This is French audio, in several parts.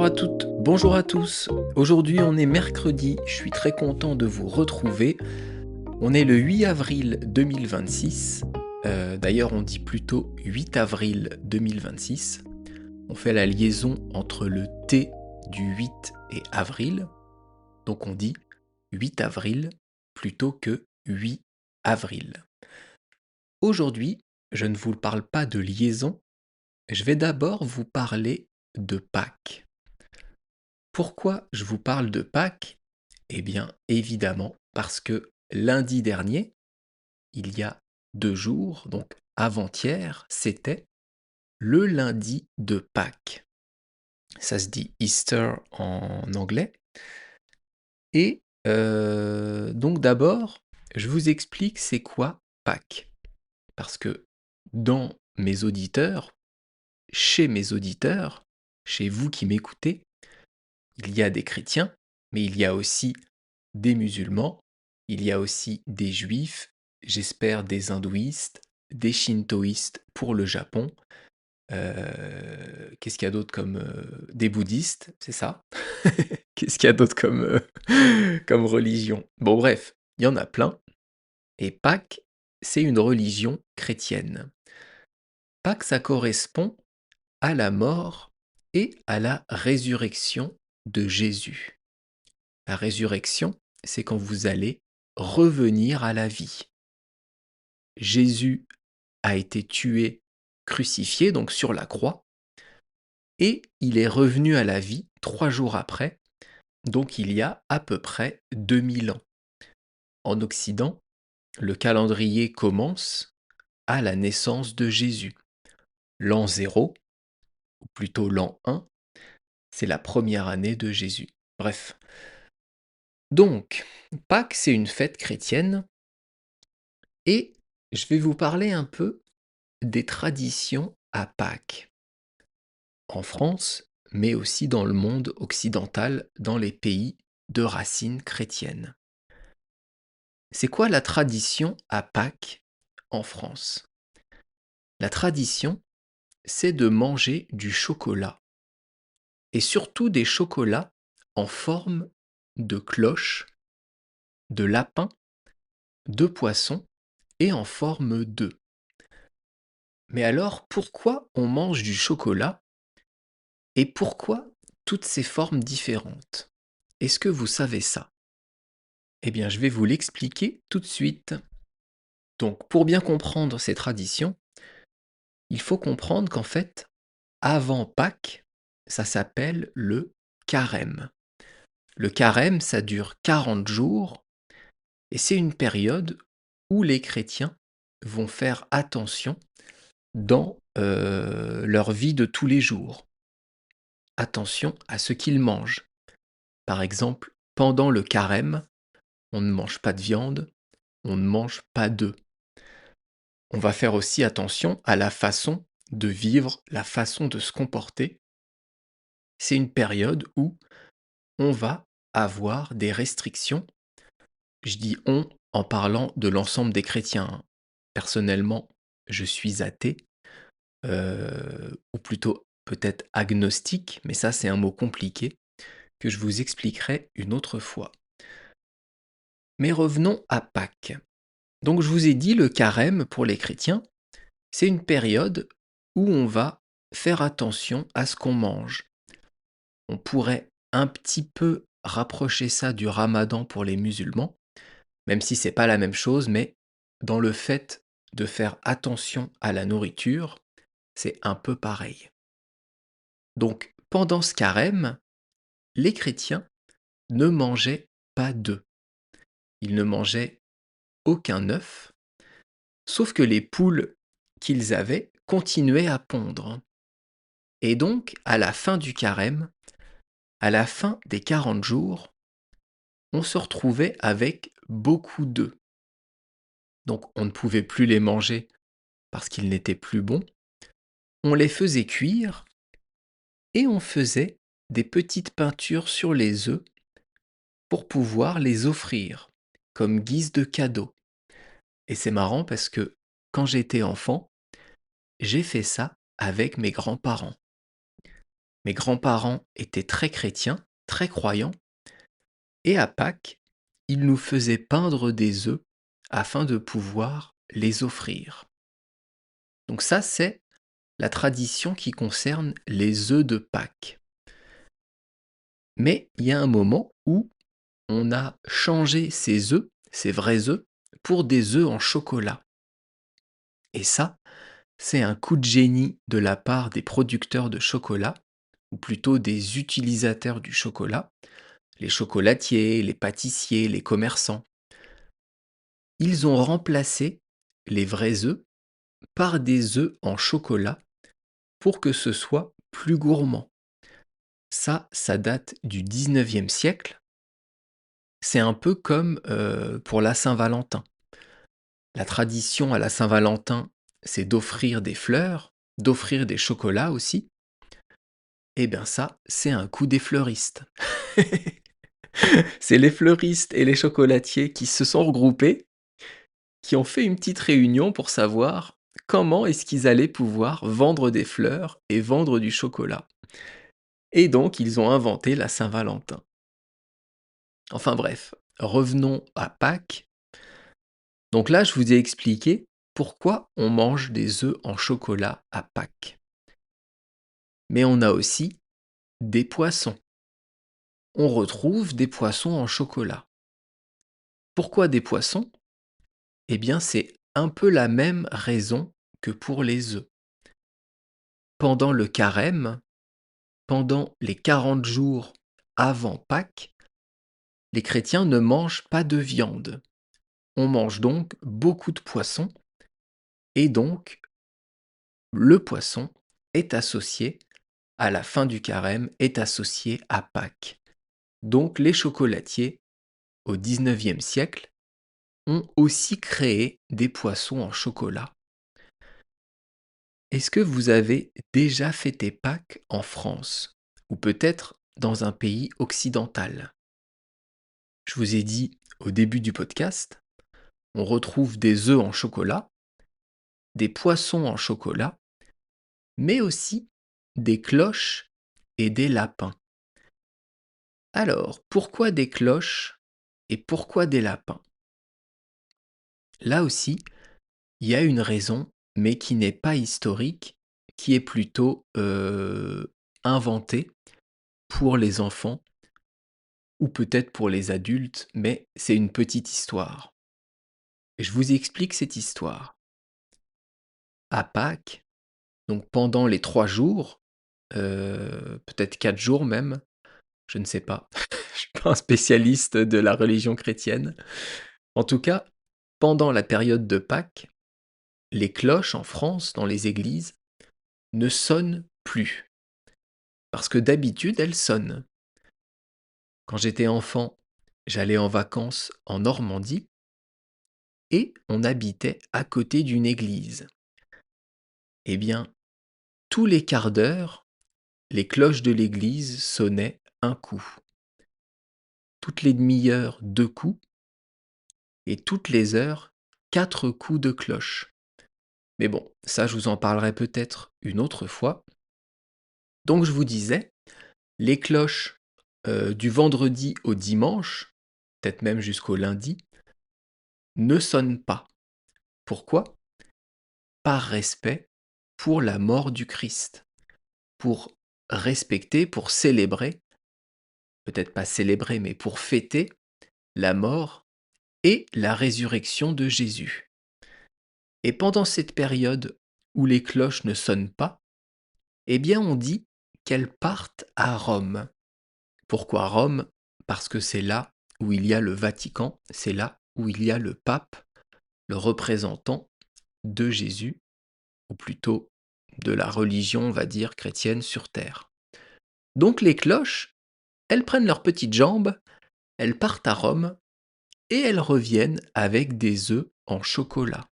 à toutes, bonjour à tous. Aujourd'hui on est mercredi, je suis très content de vous retrouver. On est le 8 avril 2026. D'ailleurs on dit plutôt 8 avril 2026. On fait la liaison entre le T du 8 et avril. Donc on dit 8 avril plutôt que 8 avril. Aujourd'hui, je ne vous parle pas de liaison, je vais d'abord vous parler de Pâques. Pourquoi je vous parle de Pâques? Eh bien, évidemment, parce que lundi dernier, il y a 2 jours, donc avant-hier, c'était le lundi de Pâques. Ça se dit Easter en anglais. Et donc d'abord, je vous explique c'est quoi Pâques. Parce que dans mes auditeurs, chez mes auditeurs, chez vous qui m'écoutez, il y a des chrétiens, mais il y a aussi des musulmans, il y a aussi des juifs, j'espère des hindouistes, des shintoïstes pour le Japon. Qu'est-ce qu'il y a d'autre comme des bouddhistes, c'est ça? Qu'est-ce qu'il y a d'autre comme, comme religion? Bon bref, il y en a plein. Et Pâques, c'est une religion chrétienne. Pâques, ça correspond à la mort et à la résurrection de Jésus. La résurrection, c'est quand vous allez revenir à la vie. Jésus a été tué, crucifié, donc sur la croix, et il est revenu à la vie 3 jours après, donc il y a à peu près 2000 ans. En Occident, le calendrier commence à la naissance de Jésus. L'an 0, ou plutôt l'an 1, c'est la première année de Jésus. Bref. Donc, Pâques, c'est une fête chrétienne, et je vais vous parler un peu des traditions à Pâques. En France, mais aussi dans le monde occidental, dans les pays de racines chrétiennes. C'est quoi la tradition à Pâques en France? La tradition, c'est de manger du chocolat, et surtout des chocolats en forme de cloche, de lapin, de poisson et en forme d'œuf. Mais alors, pourquoi on mange du chocolat et pourquoi toutes ces formes différentes? Est-ce que vous savez ça? Eh bien, je vais vous l'expliquer tout de suite. Donc, pour bien comprendre ces traditions, il faut comprendre qu'en fait, avant Pâques, ça s'appelle le carême. Le carême, ça dure 40 jours et c'est une période où les chrétiens vont faire attention dans leur vie de tous les jours. Attention à ce qu'ils mangent. Par exemple, pendant le carême, on ne mange pas de viande, on ne mange pas d'œufs. On va faire aussi attention à la façon de vivre, la façon de se comporter. C'est une période où on va avoir des restrictions. Je dis on en parlant de l'ensemble des chrétiens, hein. Personnellement, je suis athée, ou plutôt peut-être agnostique, mais ça c'est un mot compliqué que je vous expliquerai une autre fois. Mais revenons à Pâques. Donc je vous ai dit, le carême pour les chrétiens, c'est une période où on va faire attention à ce qu'on mange. On pourrait un petit peu rapprocher ça du ramadan pour les musulmans, même si c'est pas la même chose, mais dans le fait de faire attention à la nourriture, c'est un peu pareil. Donc pendant ce carême, les chrétiens ne mangeaient pas d'œufs. Ils ne mangeaient aucun œuf, sauf que les poules qu'ils avaient continuaient à pondre. Et donc, à la fin du carême, à la fin des 40 jours, on se retrouvait avec beaucoup d'œufs. Donc on ne pouvait plus les manger parce qu'ils n'étaient plus bons. On les faisait cuire et on faisait des petites peintures sur les œufs pour pouvoir les offrir comme guise de cadeau. Et c'est marrant parce que quand j'étais enfant, j'ai fait ça avec mes grands-parents. mes grands-parents étaient très chrétiens, très croyants, et à Pâques, ils nous faisaient peindre des œufs afin de pouvoir les offrir. Donc ça, c'est la tradition qui concerne les œufs de Pâques. Mais il y a un moment où on a changé ces œufs, ces vrais œufs, pour des œufs en chocolat. Et ça, c'est un coup de génie de la part des producteurs de chocolat, ou plutôt des utilisateurs du chocolat, les chocolatiers, les pâtissiers, les commerçants. Ils ont remplacé les vrais œufs par des œufs en chocolat pour que ce soit plus gourmand. Ça date du 19e siècle. C'est un peu comme pour la Saint-Valentin. La tradition à la Saint-Valentin, c'est d'offrir des fleurs, d'offrir des chocolats aussi. Eh bien ça, c'est un coup des fleuristes. C'est les fleuristes et les chocolatiers qui se sont regroupés, qui ont fait une petite réunion pour savoir comment est-ce qu'ils allaient pouvoir vendre des fleurs et vendre du chocolat. Et donc, ils ont inventé la Saint-Valentin. Enfin bref, revenons à Pâques. Donc là, je vous ai expliqué pourquoi on mange des œufs en chocolat à Pâques. Mais on a aussi des poissons. On retrouve des poissons en chocolat. Pourquoi des poissons? Eh bien, c'est un peu la même raison que pour les œufs. Pendant le carême, pendant les 40 jours avant Pâques, les chrétiens ne mangent pas de viande. On mange donc beaucoup de poissons et donc le poisson est associé à la fin du carême, est associé à Pâques. Donc les chocolatiers, au 19e siècle, ont aussi créé des poissons en chocolat. Est-ce que vous avez déjà fêté Pâques en France? Ou peut-être dans un pays occidental? Je vous ai dit au début du podcast, on retrouve des œufs en chocolat, des poissons en chocolat, mais aussi des cloches et des lapins. Alors, pourquoi des cloches et pourquoi des lapins? Là aussi, il y a une raison, mais qui n'est pas historique, qui est plutôt inventée pour les enfants ou peut-être pour les adultes, mais c'est une petite histoire. Je vous explique cette histoire. À Pâques, donc pendant les 3 jours, peut-être 4 jours même, je ne sais pas, je suis pas un spécialiste de la religion chrétienne. En tout cas, pendant la période de Pâques, les cloches en France, dans les églises, ne sonnent plus. Parce que d'habitude, elles sonnent. Quand j'étais enfant, j'allais en vacances en Normandie et on habitait à côté d'une église. Eh bien, tous les quarts d'heure, les cloches de l'église sonnaient un coup. Toutes les demi-heures, 2 coups, et toutes les heures, 4 coups de cloche. Mais bon, ça je vous en parlerai peut-être une autre fois. Donc je vous disais, les cloches du vendredi au dimanche, peut-être même jusqu'au lundi, ne sonnent pas. Pourquoi? Par respect pour la mort du Christ, pour respecter, pour célébrer, peut-être pas célébrer, mais pour fêter la mort et la résurrection de Jésus. Et pendant cette période où les cloches ne sonnent pas, eh bien on dit qu'elles partent à Rome. Pourquoi Rome? Parce que c'est là où il y a le Vatican, c'est là où il y a le pape, le représentant de Jésus, ou plutôt de la religion, on va dire, chrétienne sur terre. Donc les cloches, elles prennent leurs petites jambes, elles partent à Rome, et elles reviennent avec des œufs en chocolat.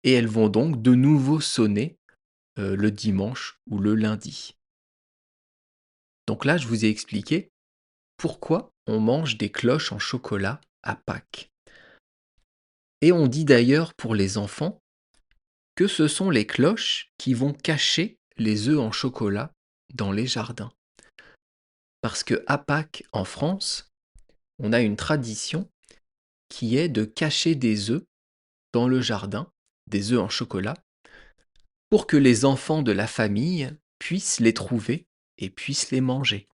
Et elles vont donc de nouveau sonner le dimanche ou le lundi. Donc là, je vous ai expliqué pourquoi on mange des cloches en chocolat à Pâques. Et on dit d'ailleurs pour les enfants que ce sont les cloches qui vont cacher les œufs en chocolat dans les jardins. Parce qu'à Pâques, en France, on a une tradition qui est de cacher des œufs dans le jardin, des œufs en chocolat, pour que les enfants de la famille puissent les trouver et puissent les manger.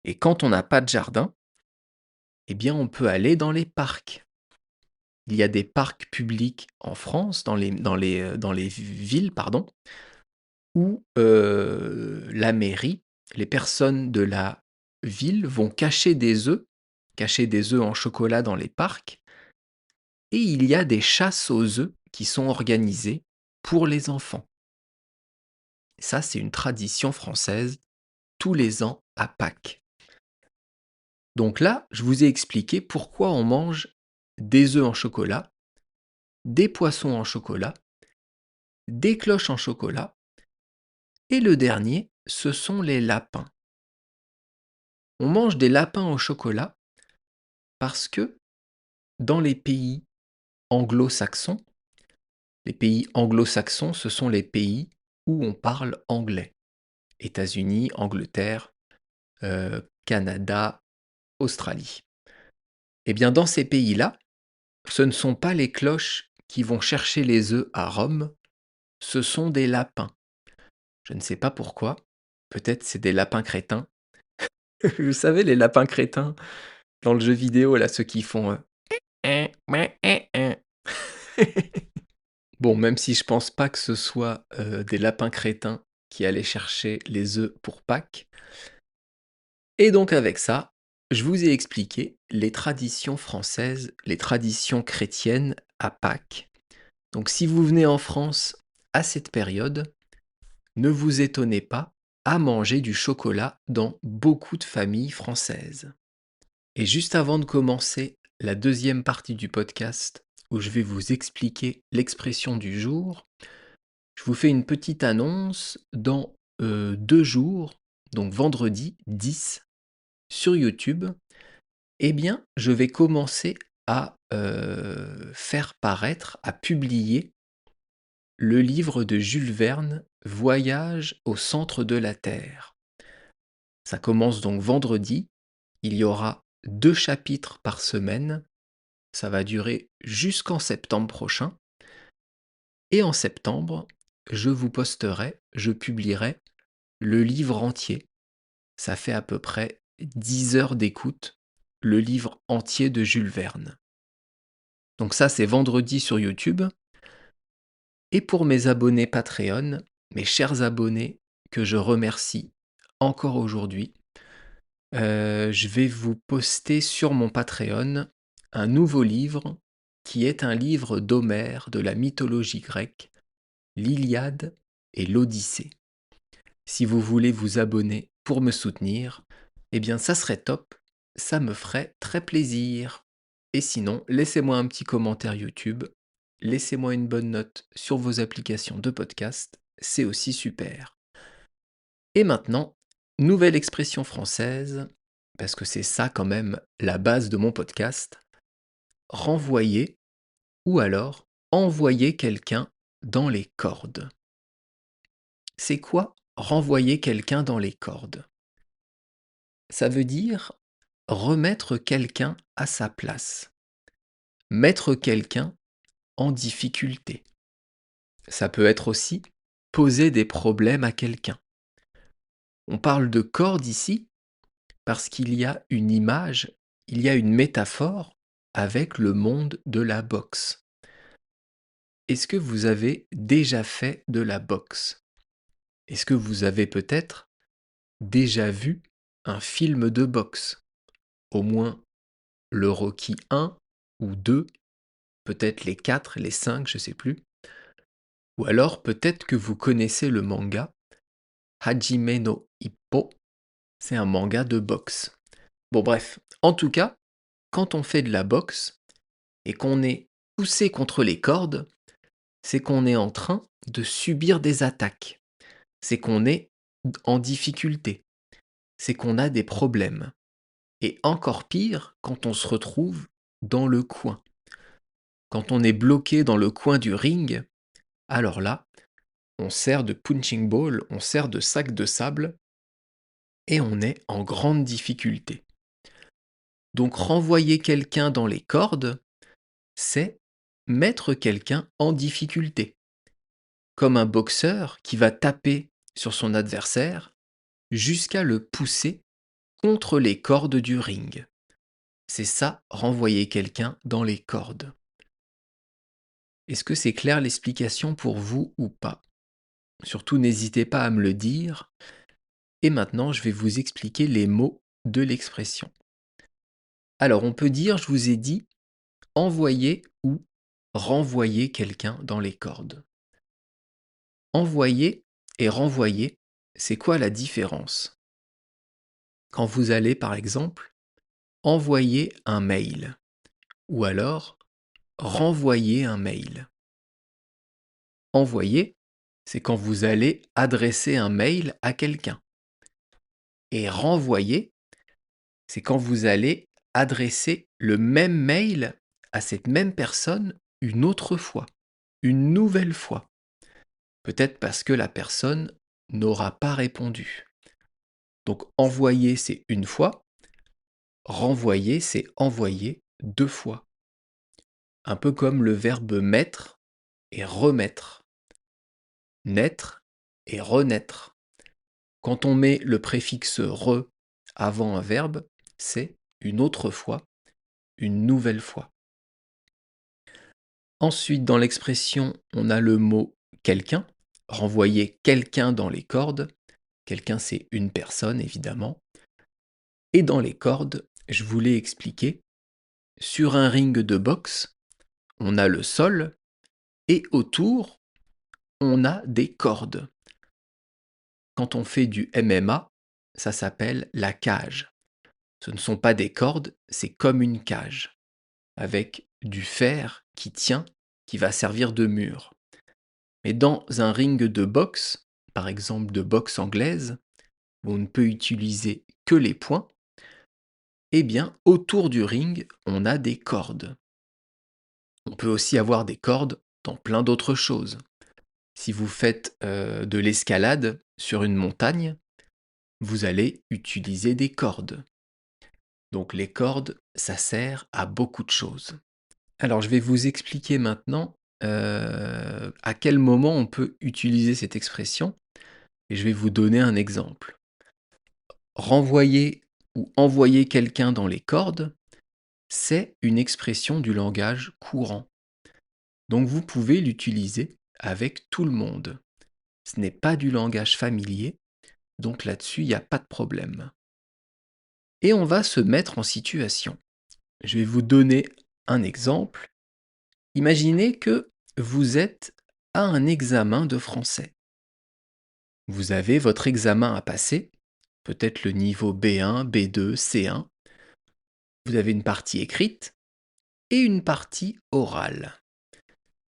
Et quand on n'a pas de jardin, eh bien on peut aller dans les parcs. Il y a des parcs publics en France, dans les villes, pardon, où la mairie, les personnes de la ville vont cacher des œufs en chocolat dans les parcs, et il y a des chasses aux œufs qui sont organisées pour les enfants. Ça, c'est une tradition française tous les ans à Pâques. Donc là, je vous ai expliqué pourquoi on mange des œufs en chocolat, des poissons en chocolat, des cloches en chocolat, et le dernier, ce sont les lapins. On mange des lapins au chocolat parce que dans les pays anglo-saxons, ce sont les pays où on parle anglais. États-Unis, Angleterre, Canada, Australie. Eh bien, dans ces pays-là, ce ne sont pas les cloches qui vont chercher les œufs à Rome, ce sont des lapins. Je ne sais pas pourquoi, peut-être c'est des lapins crétins. Vous savez, les lapins crétins dans le jeu vidéo, là, ceux qui font Bon, même si je pense pas que ce soit des lapins crétins qui allaient chercher les œufs pour Pâques. Et donc avec ça, je vous ai expliqué les traditions françaises, les traditions chrétiennes à Pâques. Donc si vous venez en France à cette période, ne vous étonnez pas à manger du chocolat dans beaucoup de familles françaises. Et juste avant de commencer la deuxième partie du podcast, où je vais vous expliquer l'expression du jour, je vous fais une petite annonce. Dans 2 jours, donc vendredi 10, sur YouTube, eh bien, je vais commencer à faire paraître, à publier le livre de Jules Verne, Voyage au centre de la Terre. Ça commence donc vendredi. Il y aura 2 chapitres par semaine. Ça va durer jusqu'en septembre prochain. Et en septembre, je publierai le livre entier. Ça fait à peu près 10 heures d'écoute, le livre entier de Jules Verne. Donc ça, c'est vendredi sur YouTube. Et pour mes abonnés Patreon, mes chers abonnés, que je remercie encore aujourd'hui, je vais vous poster sur mon Patreon un nouveau livre qui est un livre d'Homère de la mythologie grecque, l'Iliade et l'Odyssée. Si vous voulez vous abonner pour me soutenir, eh bien ça serait top, ça me ferait très plaisir. Et sinon, laissez-moi un petit commentaire YouTube, laissez-moi une bonne note sur vos applications de podcast, c'est aussi super. Et maintenant, nouvelle expression française, parce que c'est ça quand même la base de mon podcast, renvoyer ou alors envoyer quelqu'un dans les cordes. C'est quoi renvoyer quelqu'un dans les cordes? Ça veut dire remettre quelqu'un à sa place, mettre quelqu'un en difficulté. Ça peut être aussi poser des problèmes à quelqu'un. On parle de corde ici parce qu'il y a une image, il y a une métaphore avec le monde de la boxe. Est-ce que vous avez déjà fait de la boxe? Est-ce que vous avez peut-être déjà vu un film de boxe? Au moins le Rocky 1 ou 2, peut-être les 4, les 5, je sais plus. Ou alors peut-être que vous connaissez le manga Hajime no Ippo, c'est un manga de boxe. Bon bref, en tout cas, quand on fait de la boxe et qu'on est poussé contre les cordes, c'est qu'on est en train de subir des attaques. C'est qu'on est en difficulté. C'est qu'on a des problèmes. Et encore pire, quand on se retrouve dans le coin. Quand on est bloqué dans le coin du ring, alors là, on sert de punching ball, on sert de sac de sable et on est en grande difficulté. Donc renvoyer quelqu'un dans les cordes, c'est mettre quelqu'un en difficulté, comme un boxeur qui va taper sur son adversaire jusqu'à le pousser contre les cordes du ring. C'est ça, renvoyer quelqu'un dans les cordes. Est-ce que c'est clair l'explication pour vous ou pas? Surtout n'hésitez pas à me le dire. Et maintenant, je vais vous expliquer les mots de l'expression. Alors, on peut dire, je vous ai dit, envoyer ou renvoyer quelqu'un dans les cordes. Envoyer et renvoyer, c'est quoi la différence? Quand vous allez, par exemple, envoyer un mail ou alors renvoyer un mail. Envoyer, c'est quand vous allez adresser un mail à quelqu'un. Et renvoyer, c'est quand vous allez adresser le même mail à cette même personne une autre fois, une nouvelle fois. Peut-être parce que la personne n'aura pas répondu. Donc envoyer, c'est une fois. Renvoyer, c'est envoyer deux fois. Un peu comme le verbe mettre et remettre. Naître et renaître. Quand on met le préfixe re avant un verbe, c'est une autre fois, une nouvelle fois. Ensuite, dans l'expression, on a le mot quelqu'un, renvoyer quelqu'un dans les cordes. Quelqu'un, c'est une personne, évidemment. Et dans les cordes, je vous l'ai expliqué, sur un ring de boxe, on a le sol et autour, on a des cordes. Quand on fait du MMA, ça s'appelle la cage. Ce ne sont pas des cordes, c'est comme une cage, avec du fer qui tient, qui va servir de mur. Mais dans un ring de boxe, par exemple de boxe anglaise, où on ne peut utiliser que les poings, eh bien, autour du ring, on a des cordes. On peut aussi avoir des cordes dans plein d'autres choses. Si vous faites de l'escalade sur une montagne, vous allez utiliser des cordes. Donc les cordes, ça sert à beaucoup de choses. Alors je vais vous expliquer maintenant à quel moment on peut utiliser cette expression et je vais vous donner un exemple. Renvoyer ou envoyer quelqu'un dans les cordes, c'est une expression du langage courant. Donc vous pouvez l'utiliser avec tout le monde. Ce n'est pas du langage familier, donc là-dessus, il n'y a pas de problème. Et on va se mettre en situation. Je vais vous donner un exemple. Imaginez que vous êtes à un examen de français. Vous avez votre examen à passer, peut-être le niveau B1, B2, C1. Vous avez une partie écrite et une partie orale.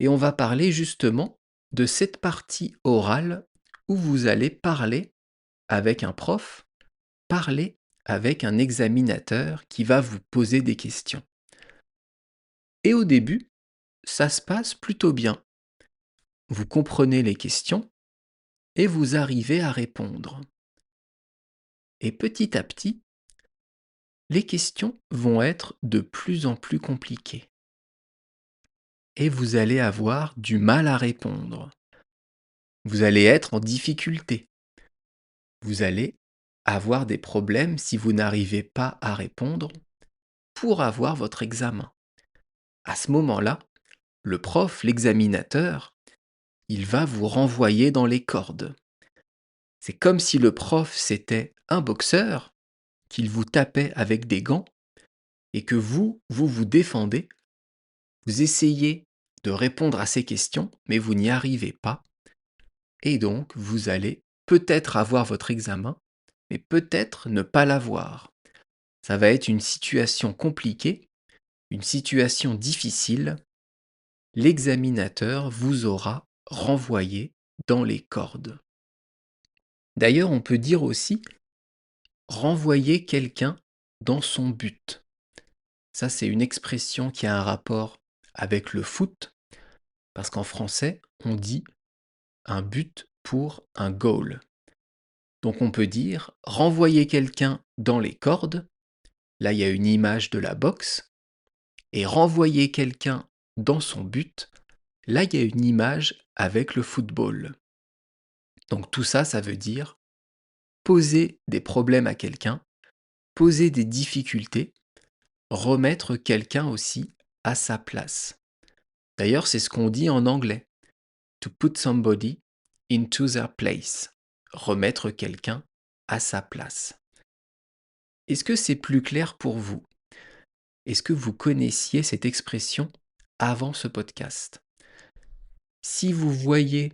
Et on va parler justement de cette partie orale où vous allez parler avec un prof, parler avec un examinateur qui va vous poser des questions. Et au début, ça se passe plutôt bien. Vous comprenez les questions et vous arrivez à répondre. Et petit à petit, les questions vont être de plus en plus compliquées. Et vous allez avoir du mal à répondre. Vous allez être en difficulté. Vous allez avoir des problèmes si vous n'arrivez pas à répondre pour avoir votre examen. À ce moment-là, le prof, l'examinateur, il va vous renvoyer dans les cordes. C'est comme si le prof c'était un boxeur, qu'il vous tapait avec des gants et que vous défendez, vous essayez de répondre à ces questions, mais vous n'y arrivez pas. Et donc, vous allez peut-être avoir votre examen, mais peut-être ne pas l'avoir. Ça va être une situation compliquée, une situation difficile. L'examinateur vous aura renvoyé dans les cordes. D'ailleurs, on peut dire aussi renvoyer quelqu'un dans son but. Ça, c'est une expression qui a un rapport avec le foot, parce qu'en français, on dit un but pour un goal. Donc on peut dire renvoyer quelqu'un dans les cordes. Là, il y a une image de la boxe. Et renvoyer quelqu'un dans son but. Là, il y a une image avec le football. Donc tout ça, ça veut dire poser des problèmes à quelqu'un, poser des difficultés, remettre quelqu'un aussi à sa place. D'ailleurs, c'est ce qu'on dit en anglais. To put somebody into their place. Remettre quelqu'un à sa place. Est-ce que c'est plus clair pour vous? Est-ce que vous connaissiez cette expression avant ce podcast? Si vous voyez,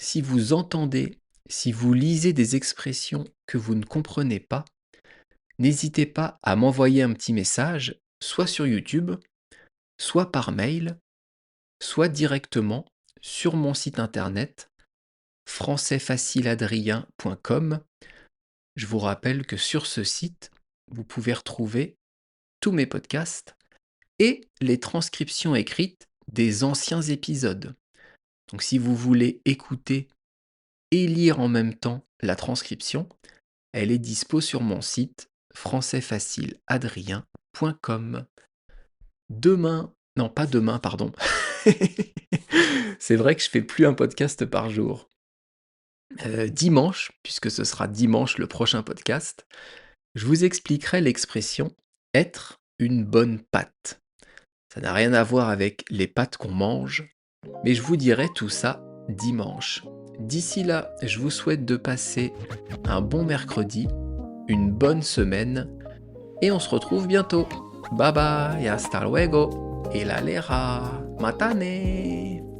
si vous entendez, si vous lisez des expressions que vous ne comprenez pas, n'hésitez pas à m'envoyer un petit message, soit sur YouTube, soit par mail, soit directement sur mon site internet françaisfacileadrien.com. Je vous rappelle que sur ce site, vous pouvez retrouver tous mes podcasts et les transcriptions écrites des anciens épisodes. Donc si vous voulez écouter et lire en même temps la transcription, elle est dispo sur mon site françaisfacileadrien.com. Non pas demain, pardon. C'est vrai que je fais plus un podcast par jour. Dimanche, puisque ce sera dimanche le prochain podcast, je vous expliquerai l'expression être une bonne pâte. Ça n'a rien à voir avec les pâtes qu'on mange, mais je vous dirai tout ça dimanche. D'ici là, je vous souhaite de passer un bon mercredi, une bonne semaine, et on se retrouve bientôt. Bye bye, hasta luego, et la lera, matane.